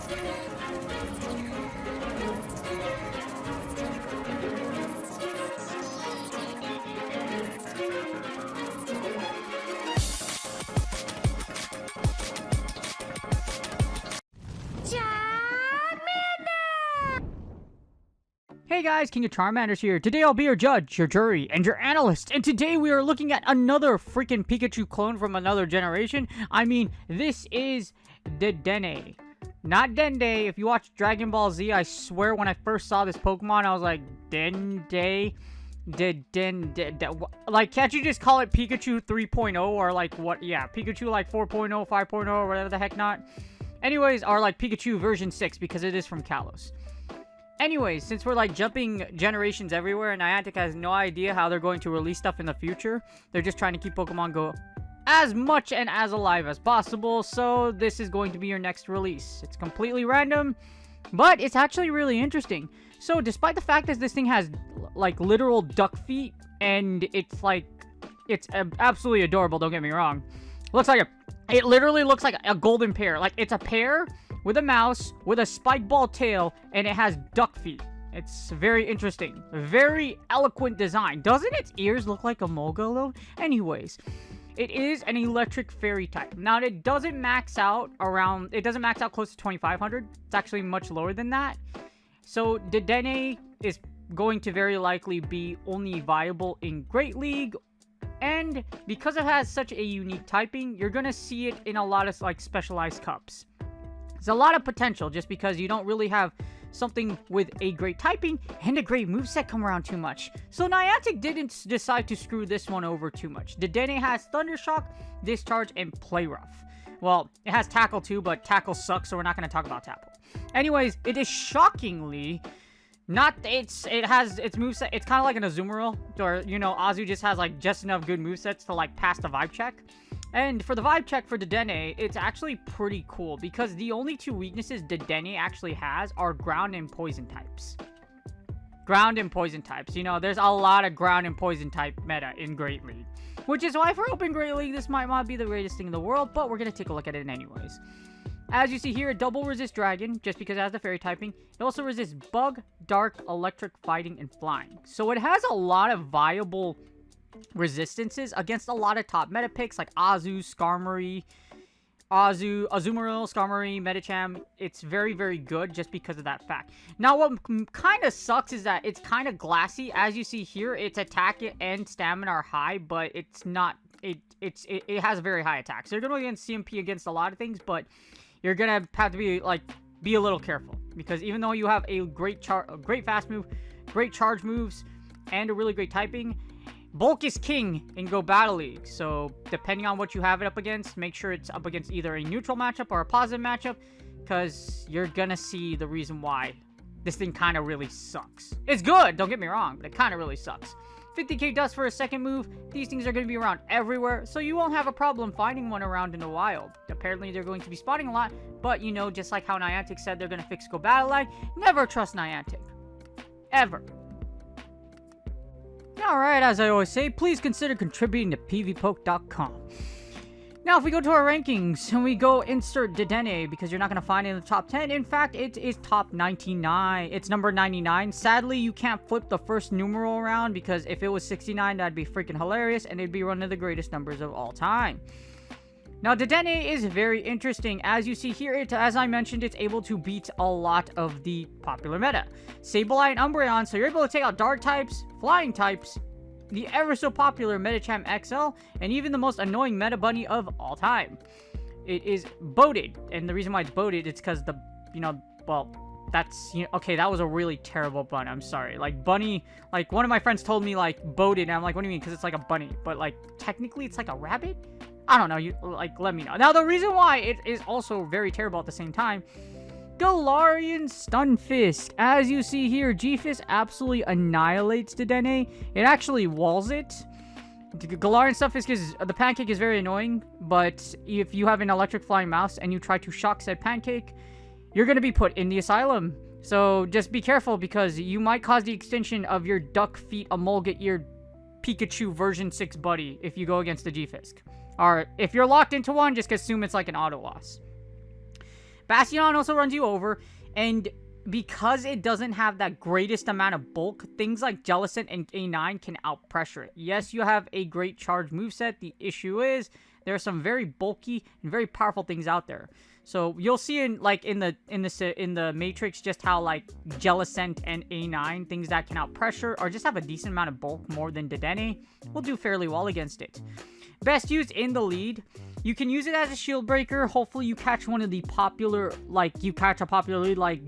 Hey guys, King of Charmanders here. Today I'll be your judge, your jury, and your analyst. And today we are looking at another freaking Pikachu clone from another generation. I mean, this is Dedenne. Not Dende. If you watch Dragon Ball Z, I swear when I first saw this Pokemon, I was like, Dende? Like, can't you just call it Pikachu 3.0 or like what? Yeah, Pikachu like 4.0, 5.0, or whatever the heck not. Anyways, or like Pikachu version 6 because it is from Kalos. Anyways, since we're like jumping generations everywhere and Niantic has no idea how they're going to release stuff in the future, they're just trying to keep Pokemon Go as much and as alive as possible, so this is going to be your next release. It's completely random, but it's actually really interesting. So despite the fact that this thing has like literal duck feet and it's like, it's absolutely adorable, don't get me wrong. It literally looks like a golden pear. Like, it's a pear with a mouse, with a spike ball tail, and it has duck feet. It's very interesting. Very eloquent design. Doesn't its ears look like a Molga, though? Anyways, it is an electric fairy type. Now, it doesn't max out close to 2,500. It's actually much lower than that. So, Dedenne is going to very likely be only viable in Great League. And because it has such a unique typing, you're going to see it in a lot of like specialized cups. There's a lot of potential just because you don't really have something with a great typing and a great moveset come around too much. So Niantic didn't decide to screw this one over too much. Dedenne has Thunder Shock, Discharge, and Play Rough. Well, it has Tackle too, but Tackle sucks, so we're not going to talk about Tackle. Anyways, it is shockingly... it has its moveset. It's kind of like an Azumarill, or, you know, Azu just has, like, just enough good movesets to, like, pass the vibe check. And for the vibe check for Dedenne, it's actually pretty cool, because the only two weaknesses Dedenne actually has are ground and poison types. Ground and poison types. You know, there's a lot of ground and poison type meta in Great League. Which is why for Open Great League, this might not be the greatest thing in the world, but we're going to take a look at it anyways. As you see here, it double resists Dragon, just because it has the Fairy typing. It also resists Bug, Dark, Electric, Fighting, and Flying. So it has a lot of viable resistances against a lot of top meta picks, like Azu, Skarmory, Azumarill, Skarmory, Medicham. It's very, very good just because of that fact. Now, what kind of sucks is that it's kind of glassy. As you see here, its attack and stamina are high, but it's not... It has a very high attack. So you're going to go against CMP against a lot of things, but... you're gonna have to be a little careful, because even though you have a great fast move, great charge moves, and a really great typing, bulk is king in Go Battle League. So depending on what you have it up against, make sure it's up against either a neutral matchup or a positive matchup, because you're gonna see the reason why this thing kind of really sucks. It's good, don't get me wrong, but it kind of really sucks. 50k dust for a second move. These things are going to be around everywhere, so you won't have a problem finding one around in the wild. Apparently, they're going to be spawning a lot, but you know, just like how Niantic said they're going to fix Go Battle Line, never trust Niantic. Ever. Alright, as I always say, please consider contributing to pvpoke.com. Now, if we go to our rankings, and we go insert Dedenne, because you're not going to find it in the top 10. In fact, it is top 99. It's number 99. Sadly, you can't flip the first numeral around, because if it was 69, that'd be freaking hilarious, and it'd be one of the greatest numbers of all time. Now, Dedenne is very interesting. As you see here, as I mentioned, it's able to beat a lot of the popular meta. Sableye and Umbreon, so you're able to take out Dark types, Flying types, the ever so popular Medicham XL, and even the most annoying Meta Bunny of all time. It is boated, and the reason why it's boated is because okay, that was a really terrible pun, I'm sorry. Like, bunny, like, one of my friends told me, like, boated, and I'm like, what do you mean? Because it's like a bunny, but, like, technically it's like a rabbit? I don't know, you, like, let me know. Now, the reason why it is also very terrible at the same time, Galarian Stunfisk. As you see here, G-Fist absolutely annihilates Dedenne. It actually walls it. Galarian Stunfisk the pancake is very annoying, but if you have an electric flying mouse and you try to shock said pancake, you're going to be put in the asylum. So just be careful, because you might cause the extinction of your duck feet emolga-eared Pikachu version 6 buddy if you go against the G-Fisk. Or if you're locked into one, just assume it's like an auto loss. Bastion also runs you over, and because it doesn't have that greatest amount of bulk, things like Jellicent and A9 can outpressure it. Yes, you have a great charge moveset. The issue is there are some very bulky and very powerful things out there. So you'll see in the Matrix just how like Jellicent and A9, things that can outpressure or just have a decent amount of bulk more than Dedenne, will do fairly well against it. Best used in the lead. You can use it as a shield breaker. Hopefully you catch one of the popular, like, you catch a popular lead like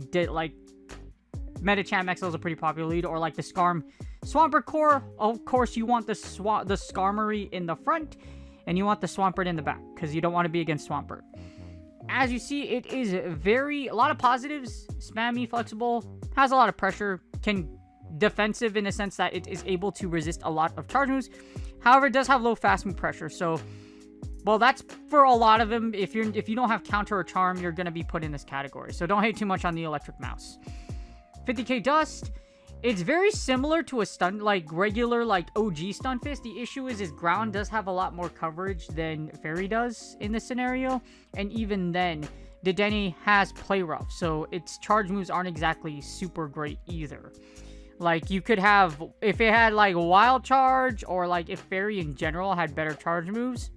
Medicham XL is a pretty popular lead, or like the Swampert core. Of course, you want the Skarmory in the front, and you want the Swampert in the back, because you don't want to be against Swampert. As you see, it is a lot of positives, spammy, flexible, has a lot of pressure, defensive in the sense that it is able to resist a lot of charge moves. However, it does have low fast move pressure, so, well, that's for a lot of them. If you don't have counter or charm, you're going to be put in this category, so don't hate too much on the electric mouse. 50k dust. It's very similar to a stun, like regular, like OG Stunfisk. The issue is his ground does have a lot more coverage than Fairy does in this scenario. And even then, Dedenne has Play Rough, so its charge moves aren't exactly super great either. Like, you could have, if it had like Wild Charge, or like if Fairy in general had better charge moves,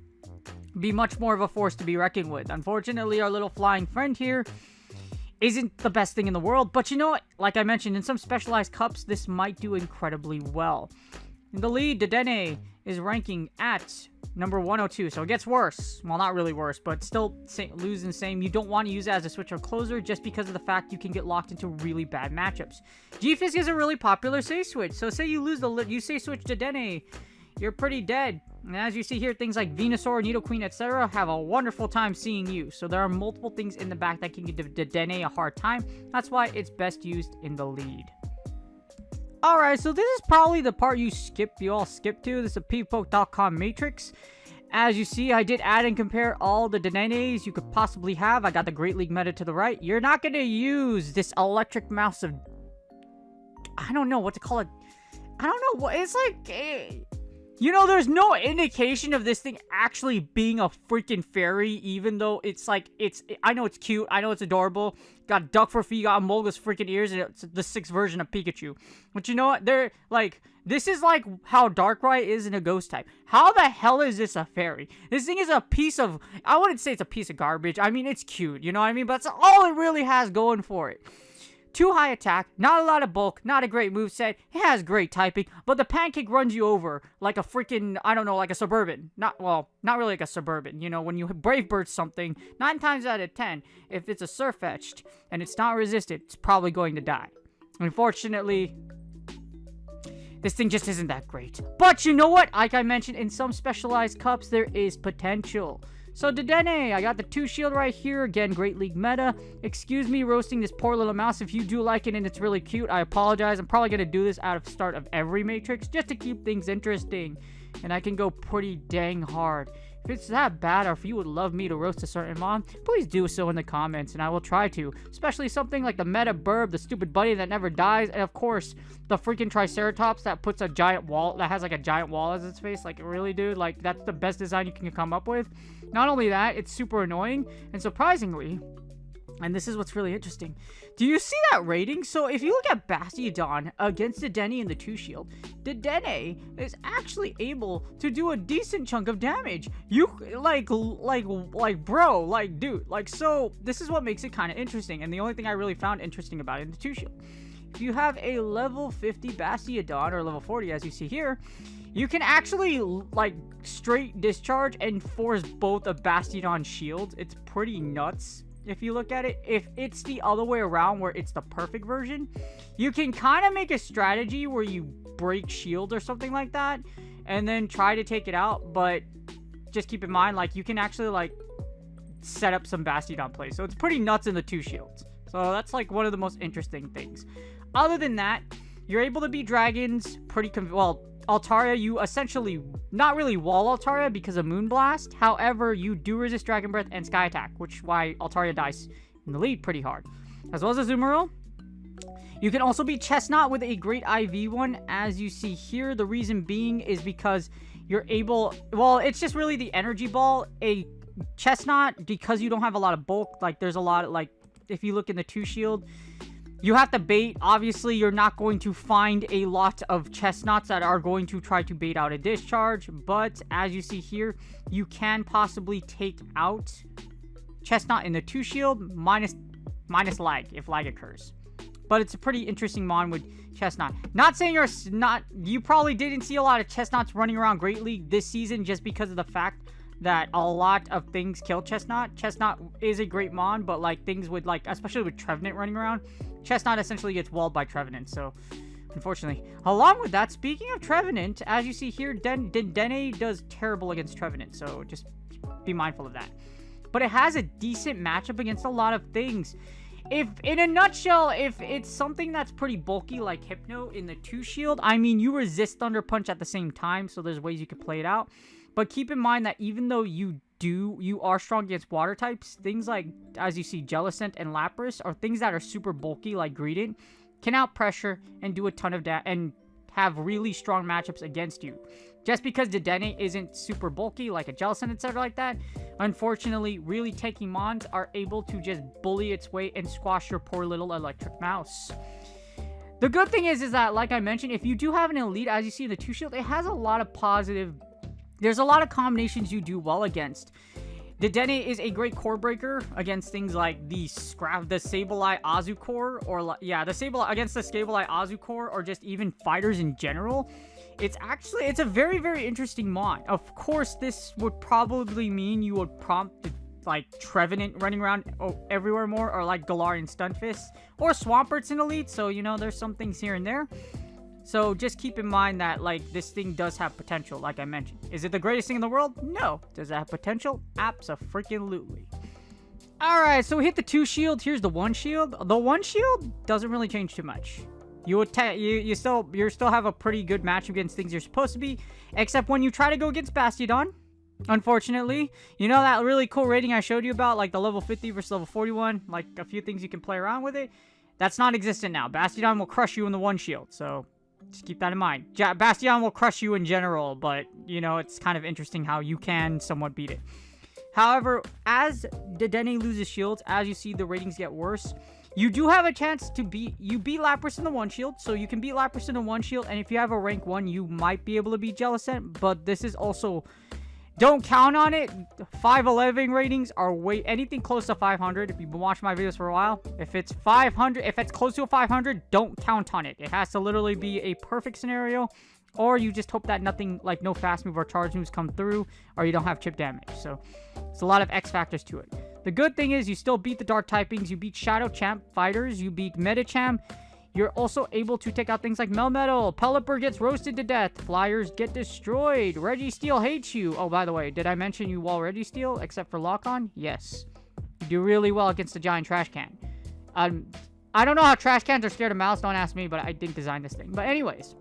be much more of a force to be reckoned with. Unfortunately, our little flying friend here isn't the best thing in the world, but you know what? Like I mentioned, in some specialized cups, this might do incredibly well. In the lead, Dedenne is ranking at number 102, so it gets worse. Well, not really worse, but still losing the same. You don't want to use it as a switch or closer just because of the fact you can get locked into really bad matchups. G-Fisk is a really popular safe switch, so say you lose you safe switch Dedenne, you're pretty dead. And as you see here, things like Venusaur, Nidoqueen, etc. have a wonderful time seeing you. So there are multiple things in the back that can give Dedenne a hard time. That's why it's best used in the lead. Alright, so this is probably the part you all skip to. This is a ppoke.com matrix. As you see, I did add and compare all the Dedennes you could possibly have. I got the Great League meta to the right. You're not going to use this electric mouse of... I don't know what to call it. I don't know what... It's like... You know, there's no indication of this thing actually being a freaking fairy, even though it's like, I know it's cute, I know it's adorable, got duck for feet, got Molga's freaking ears, and it's the 6th version of Pikachu. But you know what, this is like how Darkrai is in a ghost type. How the hell is this a fairy? This thing is a piece of, I wouldn't say it's a piece of garbage, I mean, it's cute, you know what I mean? But that's all it really has going for it. Too high attack, not a lot of bulk, not a great moveset. It has great typing, but the pancake runs you over like a freaking, I don't know, like a Suburban. Not really like a Suburban. You know, when you Brave Bird something, 9 times out of 10, if it's a Surfetched and it's not resisted, it's probably going to die. Unfortunately, this thing just isn't that great. But you know what? Like I mentioned, in some specialized cups, there is potential. So Dedenne, I got the 2 shield right here. Again, Great League meta. Excuse me roasting this poor little mouse. If you do like it and it's really cute, I apologize. I'm probably going to do this out of start of every matrix just to keep things interesting. And I can go pretty dang hard. If it's that bad, or if you would love me to roast a certain mom, please do so in the comments, and I will try to. Especially something like the Meta Burb, the stupid bunny that never dies, and of course, the freaking Triceratops that puts a giant wall, that has like a giant wall as its face. Like, really, dude? Like, that's the best design you can come up with. Not only that, it's super annoying, and surprisingly, and this is what's really interesting. Do you see that rating? So if you look at Bastiodon against Dedenne in the 2 shield, Dedenne is actually able to do a decent chunk of damage. You bro, like dude, like, so this is what makes it kind of interesting. And the only thing I really found interesting about it in the 2 shield, if you have a level 50 Bastiodon or level 40 as you see here, you can actually like straight discharge and force both a Bastiodon shield. It's pretty nuts. If you look at it, if it's the other way around where it's the perfect version, you can kind of make a strategy where you break shield or something like that and then try to take it out. But just keep in mind, like, you can actually like set up some Bastiodon plays. So it's pretty nuts in the 2 shields. So that's like one of the most interesting things. Other than that, you're able to beat dragons pretty well. Altaria, you essentially not really wall Altaria because of Moonblast. However, you do resist Dragon Breath and Sky Attack, which is why Altaria dies in the lead pretty hard. As well as Azumarill. You can also beat Chestnut with a great IV one, as you see here. The reason being is because you're able, well, it's just really the energy ball. A Chestnut, because you don't have a lot of bulk, like there's a lot of, like, if you look in the 2 shield, you have to bait. Obviously, you're not going to find a lot of chestnuts that are going to try to bait out a discharge. But as you see here, you can possibly take out chestnut in the 2 shield minus lag if lag occurs. But it's a pretty interesting mon with chestnut. Not saying you probably didn't see a lot of chestnuts running around Great League this season just because of the fact that a lot of things kill chestnut. Chestnut is a great mon, but like things with like, especially with Trevenant running around, chestnut essentially gets walled by Trevenant. So unfortunately, along with that, speaking of Trevenant, as you see here, Dedenne does terrible against Trevenant. So just be mindful of that. But it has a decent matchup against a lot of things. If, in a nutshell, if it's something that's pretty bulky like Hypno in the 2 shield, I mean, you resist Thunder Punch at the same time, so there's ways you can play it out. But keep in mind that even though you are strong against water types, things like, as you see, Jellicent and Lapras are things that are super bulky like Greedent, can out pressure and do a ton of damage and have really strong matchups against you. Just because Dedenne isn't super bulky like a Jellicent, etc. like that, unfortunately, really tanky mons are able to just bully its way and squash your poor little electric mouse. The good thing is that, like I mentioned, if you do have an elite, as you see in the 2 shield, it has a lot of positive. There's a lot of combinations you do well against. Dedenne is a great core breaker against things like the Sableye Azu core, or against the Sableye Azu core, or just even fighters in general. It's a very, very interesting mon. Of course, this would probably mean you would prompt like Trevenant running around everywhere more, or like Galarian Stunfisk, or Swampert's an elite. So, you know, there's some things here and there. So just keep in mind that, like, this thing does have potential, like I mentioned. Is it the greatest thing in the world? No. Does it have potential? Abso-freaking-lutely. Alright, so we hit the 2 shield. Here's the 1 shield. The 1 shield doesn't really change too much. You still have a pretty good match against things you're supposed to be, except when you try to go against Bastiodon. Unfortunately, you know that really cool rating I showed you about, like the level 50 versus level 41, like a few things you can play around with it? That's not existent now. Bastiodon will crush you in the 1 shield, so just keep that in mind. Bastiodon will crush you in general, but, you know, it's kind of interesting how you can somewhat beat it. However, as Dedenne loses shields, as you see the ratings get worse, you do have a chance to beat Lapras in the 1 shield, so you can beat Lapras in the 1 shield, and if you have a rank 1, you might be able to beat Jellicent, but this is also, don't count on it. 511 ratings are anything close to 500. If you've been watching my videos for a while, if it's 500, if it's close to a 500, don't count on it. It has to literally be a perfect scenario, or you just hope that nothing, like no fast move or charge moves come through, or you don't have chip damage. So it's a lot of X factors to it. The good thing is you still beat the dark typings, you beat Shadow Champ fighters, you beat Medicham. You're also able to take out things like Melmetal. Pelipper gets roasted to death. Flyers get destroyed. Registeel hates you. Oh, by the way, did I mention you wall Registeel except for lock-on? Yes. You do really well against the giant trash can. I don't know how trash cans are scared of mouse. Don't ask me, but I didn't design this thing. But anyways,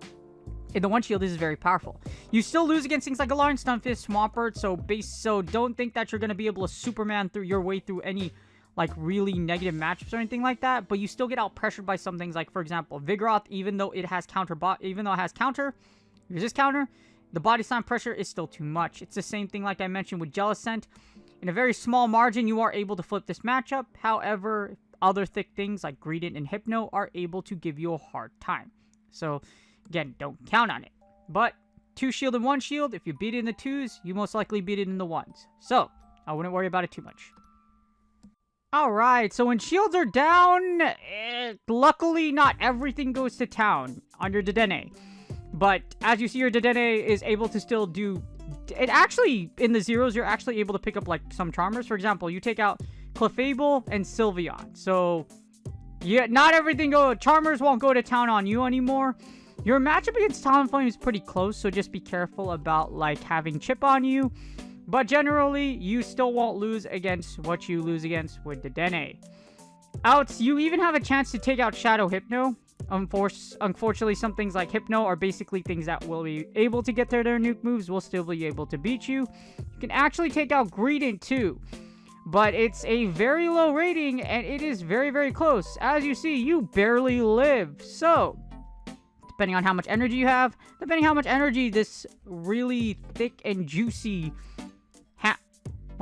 in the 1 shield, this is very powerful. You still lose against things like Galarian Stunfisk, Swampert, so don't think that you're going to be able to Superman through your way through any like really negative matchups or anything like that, but you still get out pressured by some things like, for example, Vigoroth, even though it has resist counter, the body slam pressure is still too much. It's the same thing like I mentioned with Jellicent. In a very small margin, you are able to flip this matchup. However, other thick things like Greedent and Hypno are able to give you a hard time. So again, don't count on it. But 2 shield and 1 shield, if you beat it in the 2s, you most likely beat it in the 1s. So I wouldn't worry about it too much. Alright, so when shields are down, luckily not everything goes to town under Dedenne. But as you see, your Dedenne is able to still do... It actually, in the 0s, you're actually able to pick up like some Charmers. For example, you take out Clefable and Sylveon. So, yeah, not everything Charmers won't go to town on you anymore. Your matchup against Talonflame is pretty close, so just be careful about like having chip on you. But generally, you still won't lose against what you lose against with Dedenne. You even have a chance to take out Shadow Hypno. Unfortunately, some things like Hypno are basically things that will be able to get their nuke moves, will still be able to beat you. You can actually take out Greedent too. But it's a very low rating, and it is very, very close. As you see, you barely live. So, depending on how much energy you have, depending on how much energy this really thick and juicy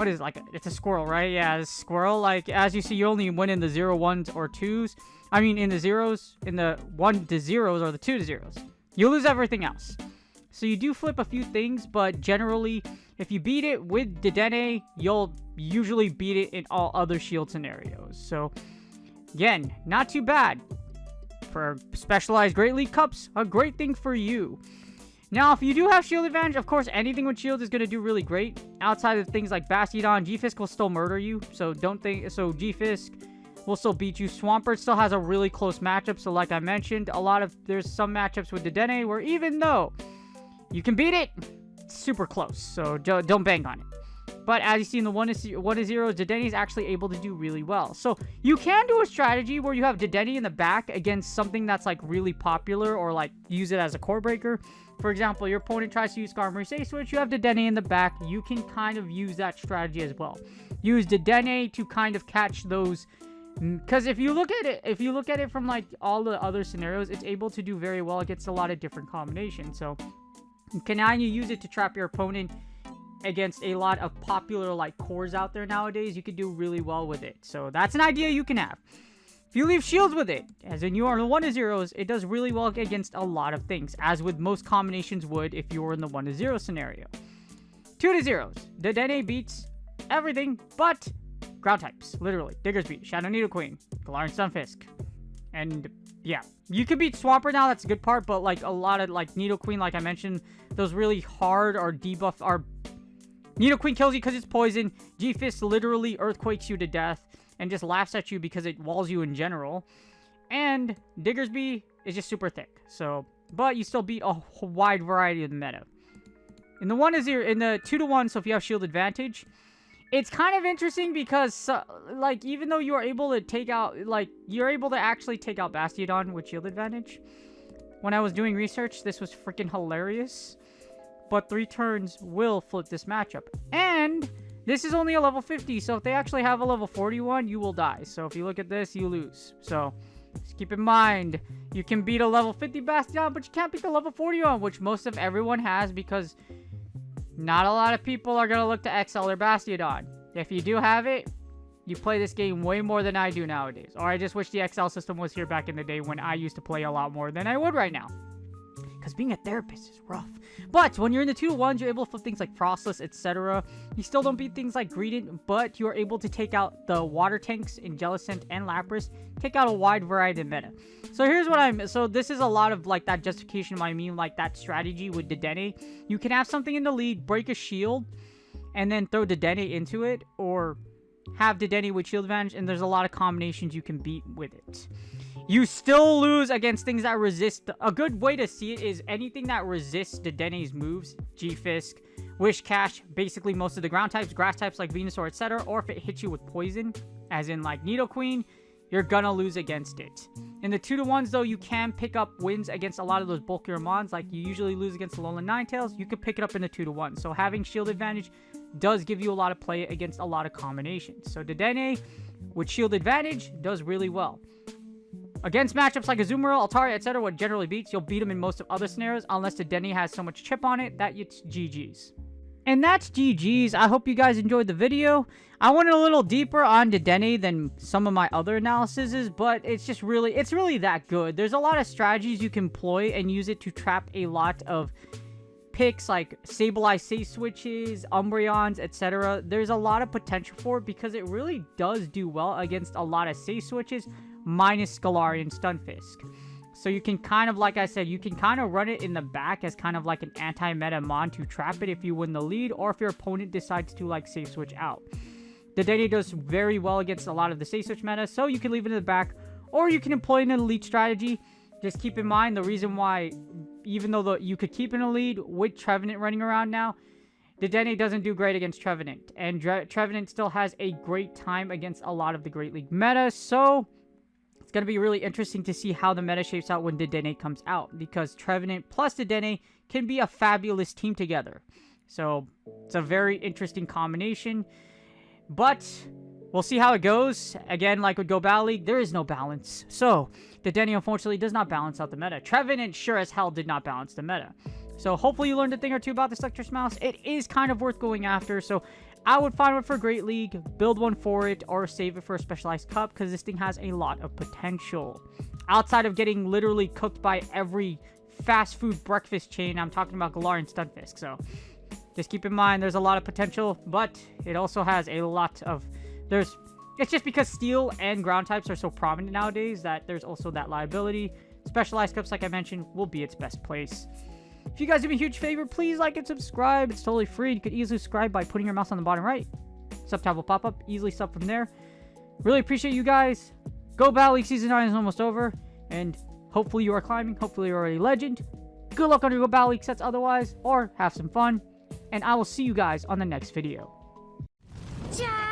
what is it, like, it's a squirrel, right? Yeah, it's a squirrel. Like, as you see, you only win in the 0, 1s, or 2s. I mean, in the zeros, in the 1 to 0s or the 2 to 0s. You lose everything else. So you do flip a few things, but generally, if you beat it with Dedenne, you'll usually beat it in all other shield scenarios. So, again, not too bad. For specialized Great League Cups, a great thing for you. Now, if you do have shield advantage, of course, anything with shield is going to do really great. Outside of things like Bastiodon, G-Fisk will still murder you. So don't think, so G-Fisk will still beat you. Swampert still has a really close matchup. So like I mentioned, there's some matchups with Dedenne where even though you can beat it, it's super close. So don't bang on it. But as you see in the 1 to 0, Dedenne is actually able to do really well. So you can do a strategy where you have Dedenne in the back against something that's like really popular, or like use it as a core breaker. For example, your opponent tries to use Skarmory Safe Switch, you have Dedenne in the back. You can kind of use that strategy as well. Use Dedenne to kind of catch those, because if you look at it from like all the other scenarios, it's able to do very well against a lot of different combinations. So you can now use it to trap your opponent against a lot of popular like cores out there nowadays. You could do really well with it. So that's an idea you can have. If you leave shields with it, as in you are in the 1 to 0s, it does really well against a lot of things, as with most combinations would if you were in the 1 to 0 scenario. 2 to 0s, Dedenne beats everything but ground types, literally. Diggersby, Shadow Nidoqueen, Galarian Stunfisk, and yeah, you can beat Swampert now. That's a good part, but like a lot of like Nidoqueen, like I mentioned, those really hard or debuff are. Nidoqueen kills you because it's poison. G-Fist literally earthquakes you to death and just laughs at you because it walls you in general. And Diggersby is just super thick. So, but you still beat a wide variety of the meta. In the 1 to 0, in the 2 to 1, so if you have shield advantage, it's kind of interesting because, like, even though you are able to take out, like, you're able to actually take out Bastiodon with shield advantage. When I was doing research, this was freaking hilarious. But 3 turns will flip this matchup. And this is only a level 50, so if they actually have a level 41, you will die. So if you look at this, you lose. So just keep in mind, you can beat a level 50 Bastion, but you can't beat the level 41, which most of everyone has, because not a lot of people are going to look to XL their Bastiodon. If you do have it, you play this game way more than I do nowadays. Or I just wish the XL system was here back in the day when I used to play a lot more than I would right now. Because being a therapist is rough. But when you're in the 2 to 1s, you're able to flip things like Frostless, etc. You still don't beat things like Greedent, but you're able to take out the water tanks in Jellicent and Lapras. Take out a wide variety of meta. So here's what so this is a lot of like that justification of what I mean, like that strategy with Dedenne. You can have something in the lead, break a shield, and then throw Dedenne into it, or have Dedenne with shield advantage, and there's a lot of combinations you can beat with it. You still lose against things that resist. A good way to see it is anything that resists Dedenne's moves. G-Fisk, Wishcash, basically most of the ground types, grass types like Venusaur, etc. Or if it hits you with poison, as in like Nidoqueen, you're gonna lose against it. In the 2 to 1s though, you can pick up wins against a lot of those bulkier mons. Like you usually lose against Alolan Ninetales, you could pick it up in the 2 to 1. So having shield advantage does give you a lot of play against a lot of combinations. So Dedenne with shield advantage does really well. Against matchups like Azumarill, Altaria, etc., what generally beats, you'll beat them in most of other scenarios, unless Dedenne has so much chip on it that it's GG's. And that's GG's. I hope you guys enjoyed the video. I went a little deeper on Dedenne than some of my other analyses, but it's just really, it's really that good. There's a lot of strategies you can employ and use it to trap a lot of picks like Sableye Safe Switches, Umbreons, etc. There's a lot of potential for it because it really does do well against a lot of Safe Switches, minus Galarian Stunfisk. So you can kind of, like I said, you can kind of run it in the back as kind of like an anti-meta mon to trap it if you win the lead, or if your opponent decides to like safe switch out. Dedenne does very well against a lot of the safe switch meta, so you can leave it in the back, or you can employ an elite strategy. Just keep in mind the reason why, even though you could keep an elite with Trevenant running around now, Dedenne doesn't do great against Trevenant, and Trevenant still has a great time against a lot of the Great League meta, so it's going to be really interesting to see how the meta shapes out when Dedenne comes out, because Trevenant plus Dedenne can be a fabulous team together. So it's a very interesting combination, but we'll see how it goes. Again, like with Go Battle League, there is no balance. So Dedenne unfortunately does not balance out the meta. Trevenant sure as hell did not balance the meta. So hopefully you learned a thing or two about the Electrous Mouse. It is kind of worth going after. So I would find one for Great League, build one for it, or save it for a specialized cup, because this thing has a lot of potential. Outside of getting literally cooked by every fast food breakfast chain, I'm talking about Galarian Stunfisk, so just keep in mind there's a lot of potential, but it also has a lot of... It's just because steel and ground types are so prominent nowadays that there's also that liability. Specialized cups, like I mentioned, will be its best place. If you guys do me a huge favor, please like and subscribe. It's totally free. You could easily subscribe by putting your mouse on the bottom right. Sub tab will pop up. Easily sub from there. Really appreciate you guys. Go Battle League Season 9 is almost over. And hopefully you are climbing. Hopefully you're already legend. Good luck on your Go Battle League sets otherwise. Or have some fun. And I will see you guys on the next video. Ciao!